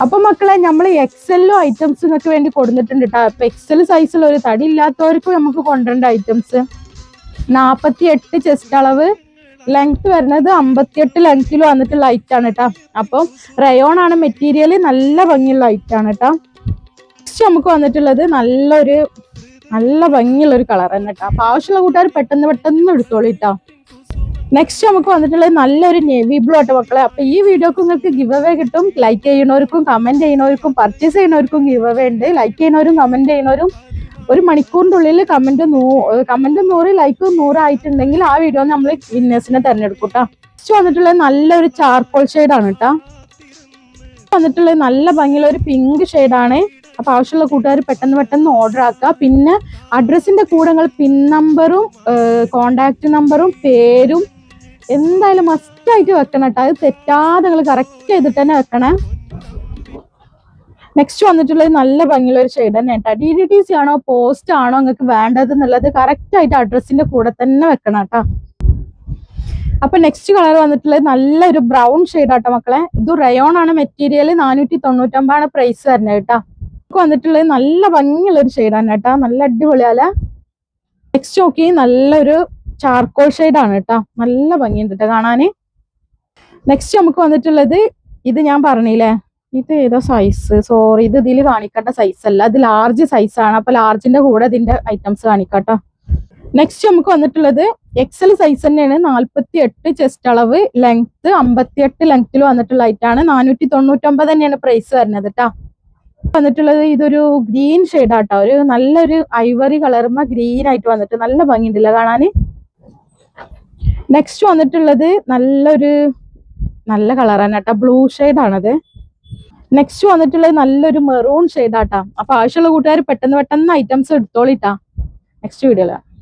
അപ്പൊ മക്കളെ നമ്മൾ എക്സെല്ലോ ഐറ്റംസ് നിങ്ങൾക്ക് വേണ്ടി കൊടുത്തിട്ടുണ്ട് കേട്ടോ. അപ്പൊ എക്സൽ സൈസിൽ ഒരു തടി ഇല്ലാത്തവർക്കും നമുക്ക് കൊണ്ടുവരേണ്ട ഐറ്റംസ് 48 ചെസ്റ്റ് അളവ്, ലെങ്ത് വരുന്നത് 58 ലെങ്ത്തിൽ വന്നിട്ടുള്ള ഐറ്റം ആണ് കേട്ടോ. അപ്പം റയോൺ ആണ് മെറ്റീരിയൽ, നല്ല ഭംഗിയുള്ള ഐറ്റം ആണ് കേട്ടോ. നെക്സ്റ്റ് നമുക്ക് വന്നിട്ടുള്ളത് നല്ല ഭംഗിയുള്ള ഒരു കളർ തന്നെ കേട്ടോ. അപ്പൊ ആവശ്യമുള്ള കൂട്ടുകാർ പെട്ടെന്ന് എടുത്തോളൂ കേട്ടോ. നെക്സ്റ്റ് നമുക്ക് വന്നിട്ടുള്ളത് നല്ലൊരു നേവി ബ്ലൂ ആട്ടോ മക്കളെ. അപ്പൊ ഈ വീഡിയോക്ക് നിങ്ങൾക്ക് ഗിവ് അവേ കിട്ടും. ലൈക്ക് ചെയ്യുന്നവർക്കും കമന്റ് ചെയ്യുന്നവർക്കും പർച്ചേസ് ചെയ്യുന്നവർക്കും ഗിവ് അവേ ഉണ്ട്. ലൈക്ക് ചെയ്യുന്നവരും കമന്റ് ചെയ്യുന്നവരും 1 മണിക്കൂറിന്റെ ഉള്ളിൽ കമന്റ് 100 ലൈക്ക് 100 ആയിട്ടുണ്ടെങ്കിൽ ആ വീഡിയോ നമ്മൾ വിന്നേഴ്സിനെ തെരഞ്ഞെടുക്കും കേട്ടോ. നെക്സ്റ്റ് വന്നിട്ടുള്ളത് നല്ലൊരു ചാർക്കോൾ ഷെയ്ഡാണ് കേട്ടോ. വന്നിട്ടുള്ളത് നല്ല ഭംഗിയുള്ള ഒരു പിങ്ക് ഷെയ്ഡാണ്. അപ്പൊ ആവശ്യമുള്ള കൂട്ടുകാർ പെട്ടെന്ന് ഓർഡർ ആക്കുക. പിന്നെ അഡ്രസ്സിന്റെ കൂടെ നിങ്ങൾ പിൻ നമ്പറും കോണ്ടാക്ട് നമ്പറും പേരും എന്തായാലും മസ്റ്റ് ആയിട്ട് വെക്കണം കേട്ടോ. അത് തെറ്റാതെ നിങ്ങൾ കറക്റ്റ് ചെയ്തിട്ട് തന്നെ വെക്കണേ. നെക്സ്റ്റ് വന്നിട്ടുള്ളത് നല്ല ഭംഗിയുള്ള ഒരു ഷെയ്ഡ് തന്നെ കേട്ടോ. DDTC ആണോ പോസ്റ്റ് ആണോ നിങ്ങൾക്ക് വേണ്ടത് എന്നുള്ളത് കറക്റ്റ് ആയിട്ട് അഡ്രസ്സിന്റെ കൂടെ തന്നെ വെക്കണം കേട്ടോ. അപ്പൊ നെക്സ്റ്റ് കളർ വന്നിട്ടുള്ളത് നല്ലൊരു ബ്രൗൺ ഷെയ്ഡ് ആട്ടോ മക്കളെ. ഇത് റയോൺ ആണ് മെറ്റീരിയൽ, 499 പ്രൈസ് വരുന്നത് കേട്ടോ. വന്നിട്ടുള്ളത് നല്ല ഭംഗിയുള്ള ഒരു ഷെയ്ഡാണ് കേട്ടോ, നല്ല അടിപൊളിയാല. നെക്സ്റ്റ് നോക്കി നല്ലൊരു ചാർക്കോൾ ഷെയ്ഡാണ് കേട്ടോ, നല്ല ഭംഗിയുണ്ട് കേട്ടോ കാണാന്. നെക്സ്റ്റ് നമുക്ക് വന്നിട്ടുള്ളത് ഇത് ഞാൻ പറഞ്ഞില്ലേ, ഇത് ഏതോ സൈസ്, സോറി ഇത് ഇതിൽ കാണിക്കേണ്ട സൈസ് അല്ല, ഇത് ലാർജ് സൈസ് ആണ്. അപ്പൊ ലാർജിന്റെ കൂടെ ഇതിന്റെ ഐറ്റംസ് കാണിക്കാട്ടോ. നെക്സ്റ്റ് നമുക്ക് വന്നിട്ടുള്ളത് എക്സൽ സൈസ് തന്നെയാണ്, 48 ചെസ്റ്റ് അളവ്, ലെങ്ത് 58 ലെങ്ത്തിൽ വന്നിട്ടുള്ള ഐറ്റാണ്. 499 തന്നെയാണ് പ്രൈസ് വരുന്നത് കേട്ടോ. വന്നിട്ടുള്ളത് ഇതൊരു ഗ്രീൻ ഷെയ്ഡാട്ടോ, ഒരു നല്ലൊരു ഐവറി കളറുമ്പോ ഗ്രീൻ ആയിട്ട് വന്നിട്ട് നല്ല ഭംഗിയുണ്ടല്ലോ കാണാന്. നെക്സ്റ്റ് വന്നിട്ടുള്ളത് നല്ല കളറാണ് കേട്ടോ, ബ്ലൂ ഷെയ്ഡാണത്. നെക്സ്റ്റ് വന്നിട്ടുള്ളത് നല്ലൊരു മെറൂൺ ഷെയ്ഡാട്ടാ. അപ്പൊ ആവശ്യമുള്ള കൂട്ടുകാർ പെട്ടെന്ന് ഐറ്റംസ് എടുത്തോളിട്ടാ. നെക്സ്റ്റ് വീഡിയോയിലാ.